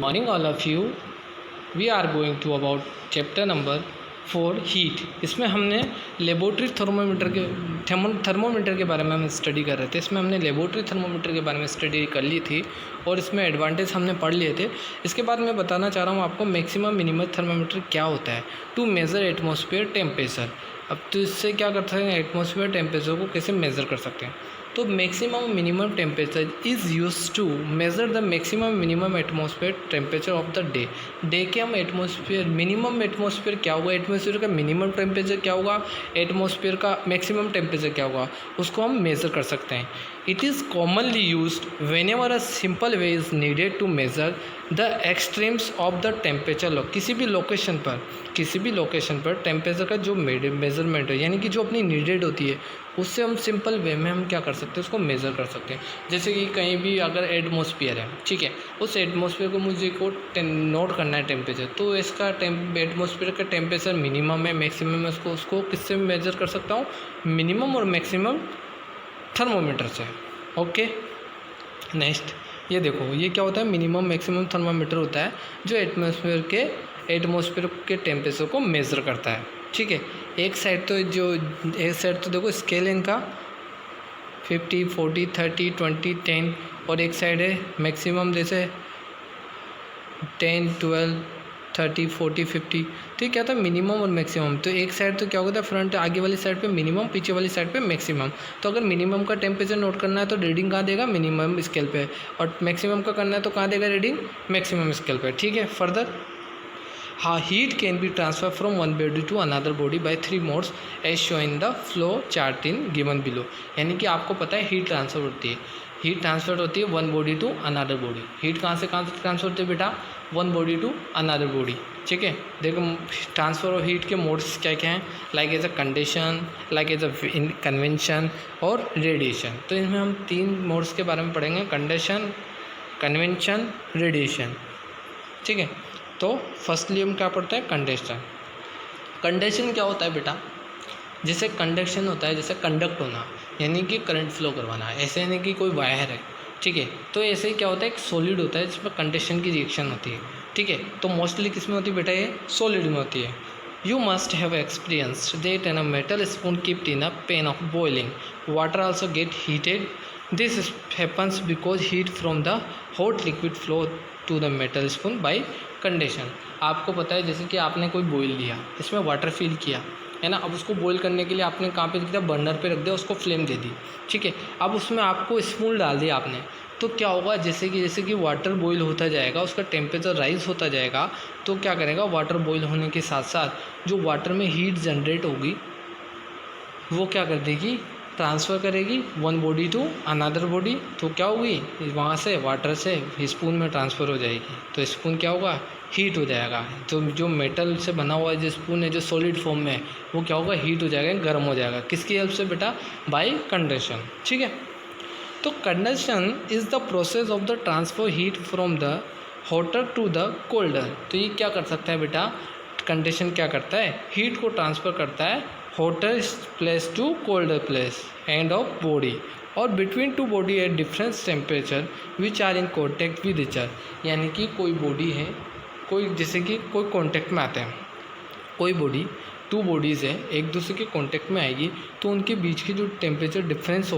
Morning all of you. We are going to about chapter number 4 heat. इसमें हमने laboratory thermometer के बारे में हम स्टडी कर रहे थे. इसमें हमने लेबोरेटरी थर्मोमीटर के बारे में स्टडी कर ली थी और इसमें एडवांटेज हमने पढ़ लिए थे. इसके बाद मैं बताना चाह रहा हूँ आपको मैक्सिमम मिनिमम थर्मोमीटर क्या होता है टू मेज़र एटमॉस्फेयर टेम्परेचर. अब तो इससे क्या कर सकते हैं, एटमॉस्फेयर टेम्परेचर को कैसे मेज़र कर सकते हैं. तो maximum minimum temperature is use to measure the maximum minimum atmosphere temperature of the day के हम एटमॉस्फेयर मिनिमम एटमॉस्फेयर क्या होगा, एटमॉस्फेयर का मिनिमम टेम्परेचर क्या होगा, एटमॉस्फेयर का मैक्सिमम टेम्परेचर क्या होगा, उसको हम मेज़र कर सकते हैं. It is commonly used whenever a simple way is needed to measure the extremes of the temperature. किसी भी लोकेशन पर टेम्परेचर का जो मेजरमेंट है, यानी कि जो अपनी नीडेड होती है, उससे हम सिंपल वे में हम क्या कर सकते हैं, उसको मेज़र कर सकते हैं. जैसे कि कहीं भी अगर एटमॉस्फेयर है, ठीक है, उस एटमॉस्फेयर को मुझे को नोट करना है टेम्परेचर, तो इसका एटमॉस्फेयर का टेम्परेचर मिनिमम है, मैक्सिमम है, उसको किससे मेज़र कर सकता हूँ, मिनिमम और मैक्सिमम थर्मोमीटर से. ओके, नेक्स्ट ये देखो, ये क्या होता है, मिनिमम मैक्सिमम थर्मोमीटर होता है जो एटमॉस्फेयर के टेम्परेचर को मेज़र करता है. ठीक है, एक साइड तो देखो स्केल इनका 50, 40, 30, 20, 10 और एक साइड है मैक्सिमम जैसे 10, 12, 30, 40, 50. तो क्या था, मिनिमम और मैक्सिमम. तो एक साइड तो क्या होता है, फ्रंट आगे वाली साइड पे मिनिमम, पीछे वाली साइड पे मैक्सिमम. तो अगर मिनिमम का टेम्परेचर नोट करना है तो रीडिंग कहाँ देगा, मिनिमम स्केल पे, और मैक्सिमम का करना है तो कहाँ देगा रीडिंग, मैक्सिमम स्केल पे. ठीक है, फर्दर हाँ, heat can be transfer from one body to another body by 3 modes as show in the flow chart in given below. यानी कि आपको पता है हीट ट्रांसफ़र होती है one body to another body. Heat कहाँ से ट्रांसफ़र होती है बेटा, one body to another body. ठीक है, देखो ट्रांसफ़र ऑफ हीट के मोड्स क्या क्या हैं, like as a conduction, like as a convention और रेडिएशन. तो इसमें हम 3 मोड्स के बारे में पढ़ेंगे, कंडक्शन, कन्वेंशन, रेडिएशन. ठीक है, तो फर्स्टली हम क्या पढ़ते हैं, कंडक्शन क्या होता है बेटा, जैसे कंडक्शन होता है जैसे कंडक्ट होना, यानी कि करंट फ्लो करवाना. ऐसे नहीं कि कोई वायर है, ठीक है, तो ऐसे ही क्या होता है, एक सॉलिड होता है जिसमें कंडक्शन की रिएक्शन होती है. ठीक है, तो मोस्टली किस में होती है बेटा, ये सॉलिड में होती है. You must have experienced that an a metal spoon keeped in a pan of boiling water also get heated. This happens because heat from the hot liquid flow to the metal spoon by conduction. आपको पता है जैसे कि आपने कोई boil लिया, इसमें water fill किया है ना, अब उसको बॉईल करने के लिए आपने कहाँ पे दिया, बर्नर पे रख दिया, उसको फ्लेम दे दी. ठीक है, अब उसमें आपको स्पून डाल दिया आपने, तो क्या होगा, जैसे कि वाटर बॉईल होता जाएगा, उसका टेम्परेचर राइज होता जाएगा, तो क्या करेगा, वाटर बॉईल होने के साथ साथ जो वाटर में हीट जनरेट होगी वो क्या कर देगी, ट्रांसफ़र करेगी one body to another body. तो क्या होगी, वहाँ से वाटर से स्पून में ट्रांसफ़र हो जाएगी, तो स्पून क्या होगा, हीट हो जाएगा. तो जो मेटल से बना हुआ जो स्पून है, जो सॉलिड फॉर्म में है, वो क्या होगा, हीट हो जाएगा, गर्म हो जाएगा. किसकी हेल्प से बेटा, बाय कंडक्शन. ठीक है, तो conduction is the process of the transfer heat from the hotter to the colder. तो ये क्या कर सकता है बेटा, कंडक्शन क्या करता है, हीट को ट्रांसफ़र करता है hotter place to colder place and of body और between two body at difference temperature which are in contact with each other. यानी कि कोई बॉडी है, जैसे कि कोई कॉन्टेक्ट में आते हैं, कोई बॉडी, 2 बॉडीज़ है, एक दूसरे के कॉन्टेक्ट में आएगी, तो उनके बीच की जो टेम्परेचर डिफरेंस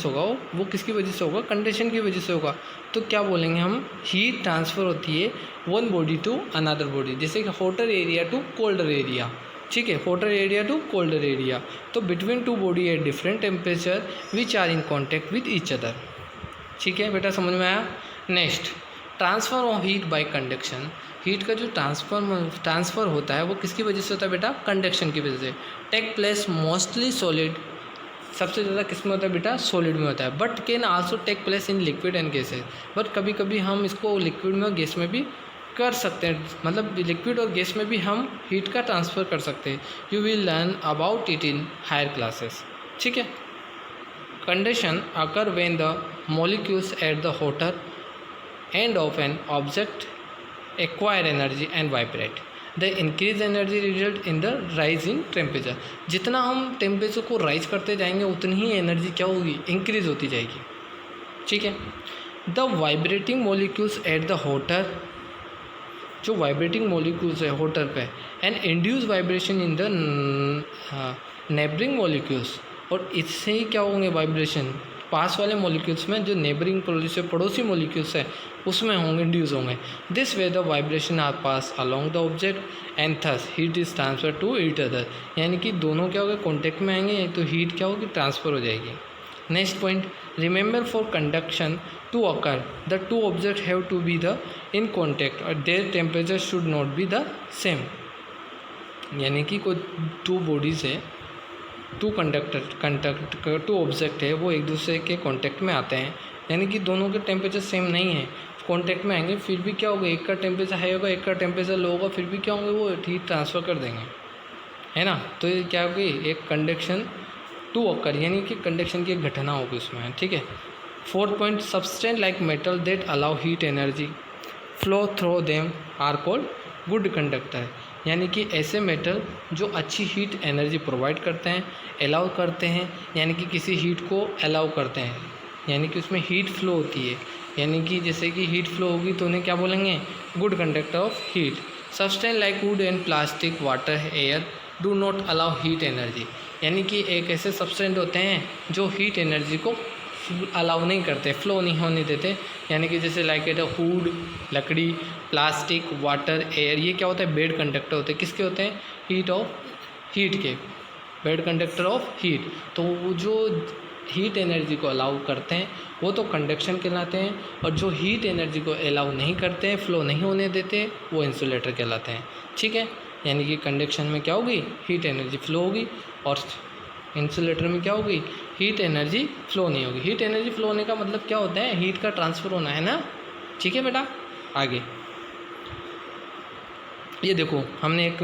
होगा वो किसकी वजह से होगा, कंडक्शन की वजह से होगा. तो क्या बोलेंगे हम, हीट ट्रांसफ़र होती है one body to another body, जैसे कि hotter area to colder area. ठीक है, hotter area to colder area. तो between 2 body at different temperature which are in contact with each other. ठीक है बेटा, समझ में आया. Next, transfer of heat by conduction. Heat का जो ट्रांसफ़र होता है वो किसकी वजह से होता है बेटा, कंडक्शन की वजह से. टेक प्लेस मोस्टली सॉलिड, सबसे ज़्यादा किस में होता है बेटा, सॉलिड में होता है. But can also take place in liquid and gases. But कभी कभी हम इसको लिक्विड में और गैस में भी कर सकते हैं, मतलब लिक्विड और गैस में भी हम हीट का ट्रांसफ़र कर सकते हैं. You will learn about it in higher classes. ठीक है, conduction occur when the molecules at the hotter end of an object acquire energy and vibrate. The increase energy result in the rise in temperature. जितना हम temperature को rise करते जाएंगे उतनी ही energy क्या होगी, इंक्रीज होती जाएगी. ठीक है, the vibrating molecules at the voter, जो वाइब्रेटिंग मॉलिक्यूल्स है होटर पे, and induce vibration in the neighbouring molecules, और इससे ही क्या होंगे वाइब्रेशन पास वाले मॉलिक्यूल्स में, जो नेबरिंग पड़ोसी मॉलिक्यूल्स हैं उसमें होंगे, इंड्यूस होंगे। This way the vibration are pass along the object and thus heat is transfer to each other, यानी कि दोनों क्या होगा कॉन्टेक्ट में आएंगे तो हीट क्या होगी ट्रांसफ़र हो जाएगी। Next point, remember for conduction to occur the two object have to be the in contact और their temperature should not be the same, यानी कि कोई टू बॉडीज़ है, टू टू ऑब्जेक्ट है, वो एक दूसरे के कांटेक्ट में आते हैं, यानी कि दोनों के टेम्परेचर सेम नहीं है, कांटेक्ट में आएंगे, फिर भी क्या होगा एक का टेम्परेचर हाई होगा एक का टेम्परेचर लो होगा, फिर भी क्या होंगे वो हीट ट्रांसफ़र कर देंगे, है ना। तो ये क्या होगी एक कंडक्शन टू अकर, यानी कि कंडक्शन की एक घटना होगी उसमें, ठीक है। Fourth point, substance like metal that allow heat energy flow through them are called good conductor, यानी कि ऐसे मेटल जो अच्छी हीट एनर्जी प्रोवाइड करते हैं, अलाउ करते हैं, यानी कि किसी हीट को अलाउ करते हैं, यानी कि उसमें हीट फ्लो होती है, यानी कि जैसे कि हीट फ्लो होगी तो उन्हें क्या बोलेंगे good conductor of heat. Substance like would and plastic water air do not allow heat energy, यानी कि एक ऐसे सब्सटेंस होते हैं जो हीट एनर्जी को अलाउ नहीं करते, फ्लो नहीं होने देते, यानी कि जैसे लाइक इट वुड लकड़ी, प्लास्टिक, वाटर, एयर, ये क्या होता है बेड कंडक्टर होते हैं, किसके होते हैं हीट के, बेड कंडक्टर ऑफ हीट। तो वो जो हीट एनर्जी को अलाउ करते हैं वो तो कंडक्शन कहलाते हैं, और जो हीट एनर्जी को अलाउ नहीं करते हैं, फ्लो नहीं होने देते, वो इंसुलेटर कहलाते हैं, ठीक है। यानी कि कंडक्शन में क्या होगी हीट एनर्जी फ्लो होगी, और इंसुलेटर में क्या होगी हीट एनर्जी फ्लो नहीं होगी। हीट एनर्जी फ्लो होने का मतलब क्या होता है हीट का ट्रांसफ़र होना, है ना, ठीक है बेटा। आगे ये देखो हमने एक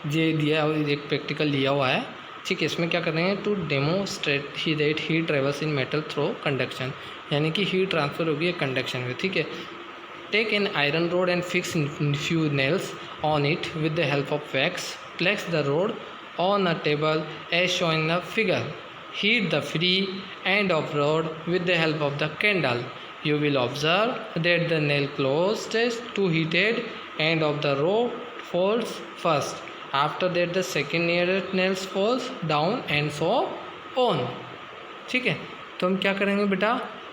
ये दिया, एक प्रैक्टिकल दिया हुआ है, ठीक है। इसमें क्या कर रहे हैं to demonstrate he that heat travels in metal through conduction, यानी कि हीट ट्रांसफ़र होगी कंडक्शन में, ठीक है। Take an iron rod and fix few nails on it with the help of wax, place the rod on a table as shown in the figure. Heat the free end of rod with the help of the candle. You will observe that the nail closest to heated end of the rod falls first. After that the second nearest nail falls down and so on. ठीक है, तो हम क्या करेंगे बेटा,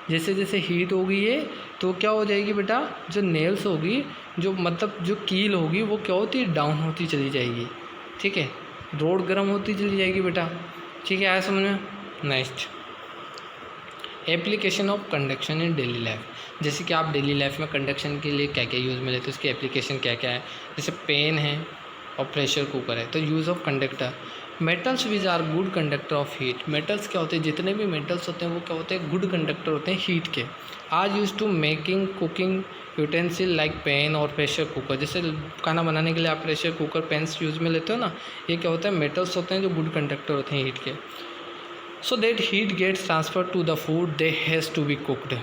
जैसे जैसे heat होगी ये तो क्या हो जाएगी बेटा, जो नेल्स होगी, जो मतलब जो कील होगी वो क्या होती है डाउन होती चली जाएगी, ठीक है, रोड गर्म होती चली जाएगी बेटा, ठीक है, आया समझ में। Next, application of conduction in daily life, जैसे कि आप डेली लाइफ में कंडक्शन के लिए क्या क्या यूज़ में लेते हैं, उसकी एप्लीकेशन क्या क्या है, जैसे पेन है और प्रेशर कुकर है। तो use of conductor, metals which are good conductor of heat, metals क्या होते हैं, जितने भी मेटल्स होते हैं वो क्या होते हैं गुड कंडक्टर होते हैं हीट के। Are use to making cooking utensil like pan और प्रेशर कुकर, जैसे खाना बनाने के लिए आप प्रेशर कुकर पैन्स यूज़ में लेते हो ना, ये क्या होता है मेटल्स होते हैं जो गुड कंडक्टर होते हैं हीट के। So that heat gets transfer to the food they has to be cooked,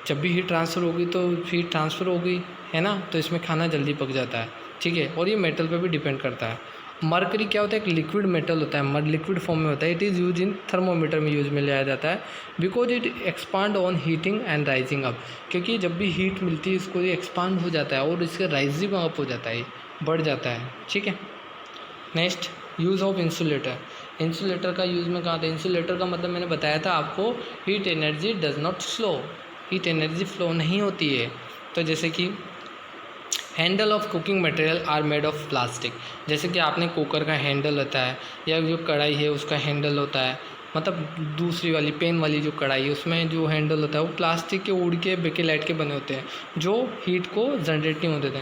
जब भी हीट ट्रांसफ़र होगी तो हीट ट्रांसफ़र होगी, है ना, तो इसमें खाना जल्दी पक जाता है, ठीक है। और ये मेटल पे भी डिपेंड करता है। मरकरी क्या होता है एक लिक्विड मेटल होता है, लिक्विड फॉर्म में होता है। It is use in thermometer में यूज में लिया जाता है, because it expand on heating and rising up, क्योंकि जब भी हीट मिलती है इसको ये एक्सपांड हो जाता है और इसका राइजिंग अप हो जाता है, बढ़ जाता है, ठीक है। Next, use of insulator, insulator का यूज़ में कहा था, इंसुलेटर का मतलब मैंने बताया था आपको heat energy does not flow, heat energy flow नहीं होती है। तो जैसे कि handle of cooking material are made of plastic, जैसे कि आपने कुकर का हैंडल होता है या जो कढ़ाई है उसका हैंडल होता है, मतलब दूसरी वाली पेन वाली जो कढ़ाई है उसमें जो हैंडल होता है वो प्लास्टिक के उड़ के बेकेलाइट के बने होते हैं जो हीट को जनरेट नहीं होते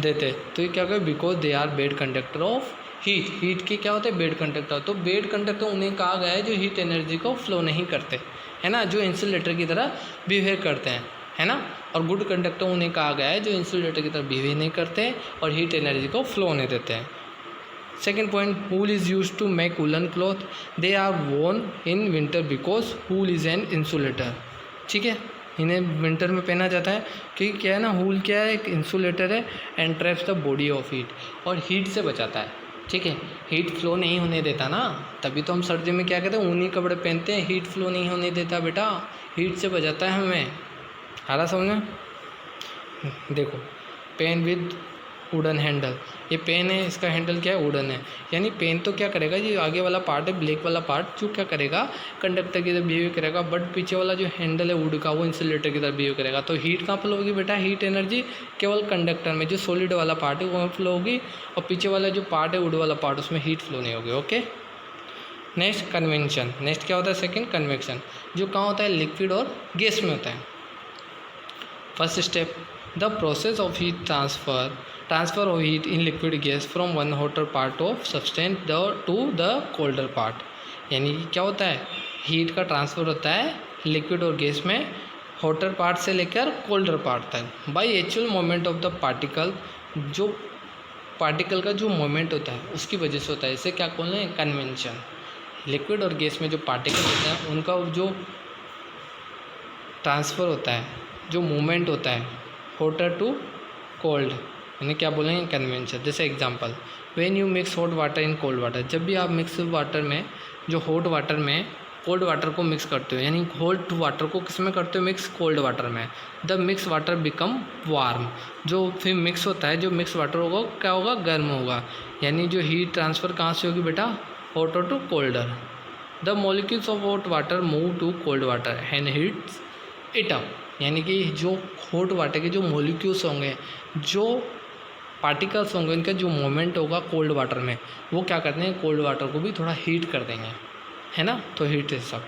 देते। तो ये क्या कहते because they are bad conductor of heat, heat के क्या होते हैं बेड कंडक्टर। तो बेड कंडक्टर उन्हें कहा गया है जो हीट एनर्जी को फ्लो नहीं करते, है ना, जो इंसुलेटर की तरह बिहेव करते हैं, है ना। और गुड कंडक्टर उन्हें कहा गया है जो इंसुलेटर की तरह बिहेव नहीं करते और हीट एनर्जी को फ्लो होने देते हैं। Second point, wool is use to make woollen cloth, they are worn in winter because wool is an insulator, ठीक है, इन्हें विंटर में पहना जाता है क्योंकि क्या है ना, वूल क्या है एक इंसुलेटर है and traps the body of heat, और हीट से बचाता है, ठीक है, हीट फ्लो नहीं होने देता ना, तभी तो हम सर्दी में क्या कहते हैं, ऊनी कपड़े पहनते हैं, हीट फ्लो नहीं होने देता बेटा, हीट से बचाता है हमें। आ रहा समझ में? देखो, पेन विद वुडन हैंडल, ये पेन है, इसका हैंडल क्या है, वुडन है, यानी पेन तो क्या करेगा, ये आगे वाला पार्ट है ब्लैक वाला पार्ट, जो क्या करेगा, कंडक्टर की तरह बिहेव करेगा, बट पीछे वाला जो हैंडल है वुड का, वो इंसुलेटर की तरह बिहेव करेगा। तो हीट कहाँ फ्लो होगी बेटा, हीट एनर्जी केवल कंडक्टर में, जो सॉलिड वाला पार्ट है वहाँ फ्लो होगी, और पीछे वाला जो पार्ट है वुड वाला पार्ट, उसमें हीट फ्लो नहीं होगी। ओके, नेक्स्ट कन्वेंशन, नेक्स्ट क्या होता है, सेकेंड कन्वेक्शन, जो कहाँ होता है, लिक्विड और गैस में होता है। First step, the process of heat transfer of heat in liquid gas from one hotter part of substance to the colder part. यानी कि क्या होता है, हीट का ट्रांसफ़र होता है लिक्विड और गैस में हॉटर पार्ट से लेकर कोल्डर पार्ट तक by actual moment of the particle, जो पार्टिकल का जो मोमेंट होता है उसकी वजह से होता है। इसे क्या बोलते हैं, कन्वेंशन। लिक्विड और गैस में जो पार्टिकल होते हैं उनका जो ट्रांसफ़र होता है, जो मूवमेंट होता है हॉटर टू कोल्ड, यानी क्या बोलेंगे, कन्वेंशन। जैसे example, when you mix hot water in cold water, जब भी आप मिक्स वाटर में, जो हॉट वाटर में कोल्ड वाटर को मिक्स करते हो, यानी हॉट वाटर को किस में करते हो, मिक्स कोल्ड वाटर में, the mix water become warm, जो फिर मिक्स होता है, जो मिक्स वाटर होगा क्या होगा, गर्म होगा, यानी जो हीट ट्रांसफ़र कहाँ से होगी बेटा, hotter to colder. The molecules of hot water move to cold water and heats it up, यानी कि जो हॉट वाटर के जो मॉलिक्यूल्स होंगे, जो पार्टिकल्स होंगे, इनका जो मोमेंट होगा कोल्ड वाटर में, वो क्या करते हैं, कोल्ड वाटर को भी थोड़ा हीट कर देंगे, है ना। तो हीट इज सब।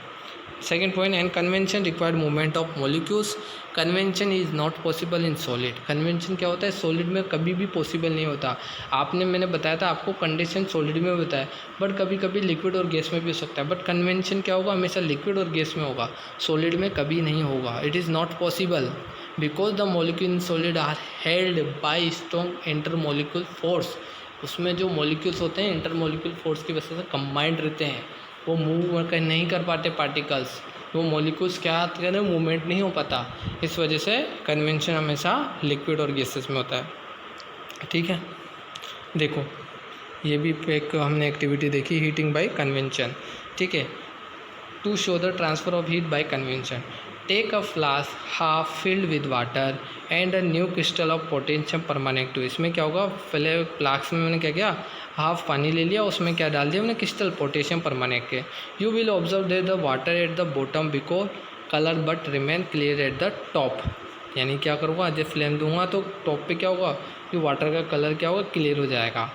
Second point, and convention required movement of molecules, convention is not possible in solid. Convention क्या होता है, सॉलिड में कभी भी पॉसिबल नहीं होता। मैंने बताया था आपको, कंडीशन सॉलिड में होता है, बट कभी कभी लिक्विड और गैस में भी हो सकता है, बट कन्वेंशन क्या होगा, हमेशा लिक्विड और गैस में होगा, सॉलिड में कभी नहीं होगा। It is not possible because the molecule in solid are held by strong intermolecule force. उसमें जो मॉलिक्यूल्स होते हैं इंटरमॉलिक्यूल फोर्स की वजह से कंबाइंड रहते हैं, वो मूव नहीं कर पाते पार्टिकल्स, वो मॉलिक्यूल्स क्या करें, मूवमेंट नहीं हो पाता। इस वजह से कन्वेंशन हमेशा लिक्विड और गैसेस में होता है। ठीक है, देखो ये भी एक हमने एक्टिविटी देखी, हीटिंग बाय कन्वेंशन। ठीक है, to show the transfer of heat by convention, take a flask half filled with water and a new crystal of potassium permanent to. इसमें क्या होगा, पहले फ्लास्क में मैंने क्या किया, हाफ पानी ले लिया, उसमें क्या डाल दिया मैंने, क्रिस्टल पोटेशियम परमानेंट के। You will observe there the water at the bottom because colour but remain clear at the top. यानी क्या करूँगा, जब फ्लेम दूंगा तो टॉप पे क्या होगा, जो वाटर का कलर क्या होगा, क्लियर हो जाएगा।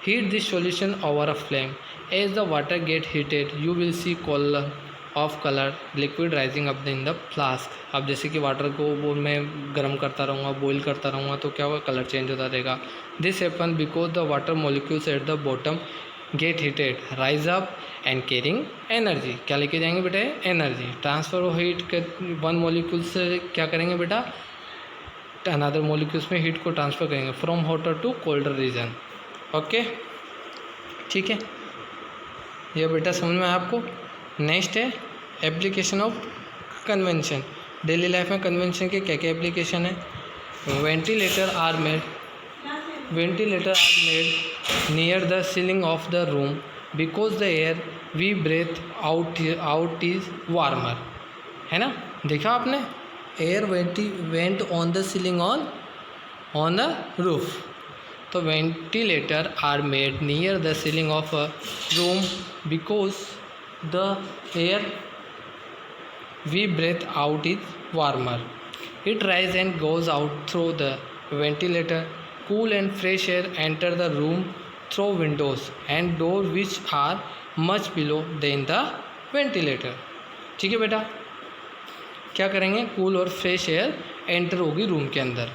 Heat this solution over a flame, as the water get heated you will see colour of colour liquid rising up in the flask. अब जैसे कि वाटर को वो मैं गर्म करता रहूँगा, बॉईल करता रहूँगा, तो क्या होगा, कलर चेंज होता रहेगा। This happen because the water molecules at the bottom get heated rise up and carrying energy. क्या लेके जाएंगे बेटा, एनर्जी। ट्रांसफर ऑफ हीट के वन मॉलिक्यूल से क्या करेंगे बेटा, अनदर मॉलिक्यूल्स में हीट को ट्रांसफ़र करेंगे from hotter to colder region. Okay, ठीक है, ये बेटा समझ में आया आपको। नेक्स्ट है application of convention. Daily life में कन्वेंशन के क्या क्या एप्लीकेशन है। Ventilator are made near the ceiling of the room because the air we breathe out is warmer, है ना। देखा आपने, air vent on the ceiling on the roof. तो ventilator are made near the ceiling of a room because the air we breathe out is warmer. It rises and goes out through the ventilator. Cool and fresh air enter the room through windows and doors which are much below than the ventilator. ठीक है बेटा, क्या करेंगे, cool और fresh air enter होगी room के अंदर।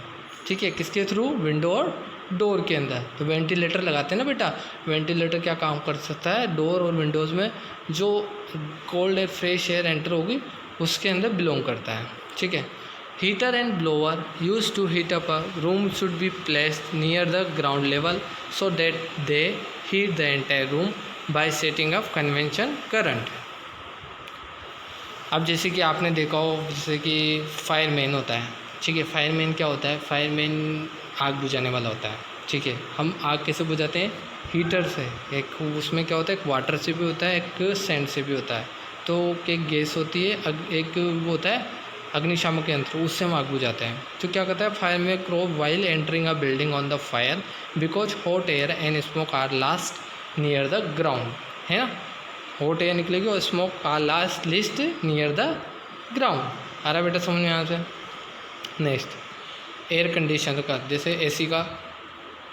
ठीक है, किसके थ्रू, विंडो और डोर के अंदर। तो वेंटिलेटर लगाते हैं ना बेटा, वेंटिलेटर क्या काम कर सकता है, डोर और विंडोज़ में जो cold air fresh air enter होगी उसके अंदर बिलोंग करता है। ठीक है, heater and blower use to heat up a room should be placed near the ground level so that they heat the entire room by setting up convention current. अब जैसे कि आपने देखा हो, जैसे कि फायरमैन होता है। ठीक है, फायरमैन क्या होता है, फायरमैन आग बुझाने वाला होता है। ठीक है। हम आग कैसे बुझाते हैं? हीटर से। एक उसमें क्या होता है, एक वाटर से भी होता है, एक सैंड से भी होता है। तो एक गैस होती है, एक वो होता है अग्निशामक यंत्र, उससे हम आग बुझाते हैं। तो क्या कहता है, फायर में crawl while entering a building on the fire because hot air and smoke are last near the ground, है ना। हॉट एयर निकलेगी और smoke are last list near the ground. आ रहा बेटा समझ में यहाँ से? नेक्स्ट, एयर कंडीशन का, जैसे एसी का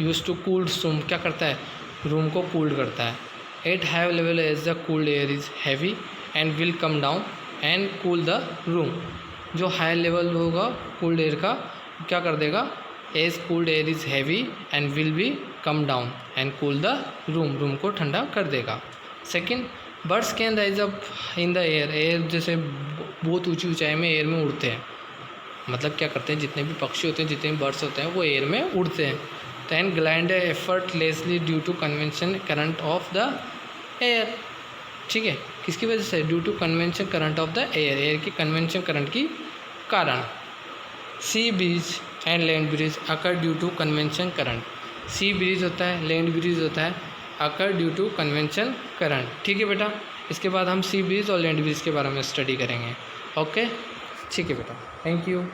यूज टू कूल्ड रूम, क्या करता है, रूम को कूल्ड करता है। At high level as the cooled air is heavy and will come down and cool the room. जो हाई लेवल होगा कूल्ड एयर का, क्या कर देगा, as cooled air is heavy and will be come down and cool the room, room को ठंडा कर देगा। Second, birds can rise up in the air, air जैसे बहुत ऊंची ऊंचाई में एयर में उड़ते हैं, मतलब क्या करते हैं, जितने भी पक्षी होते हैं, जितने भी बर्ड्स होते हैं, वो एयर में उड़ते हैं। then glide effortlessly due to convention current of the air, ठीक है, किसकी वजह से, due to convention current of the air, air की कन्वेंशन करंट की कारण। Sea breeze and land breeze occur due to convention current, sea breeze होता है, लैंड ब्रीज होता है, occur due to convention current, ठीक है बेटा। इसके बाद हम सी ब्रीज और लैंड ब्रीज के बारे में स्टडी करेंगे। ओके, ठीक है बेटा, थैंक यू।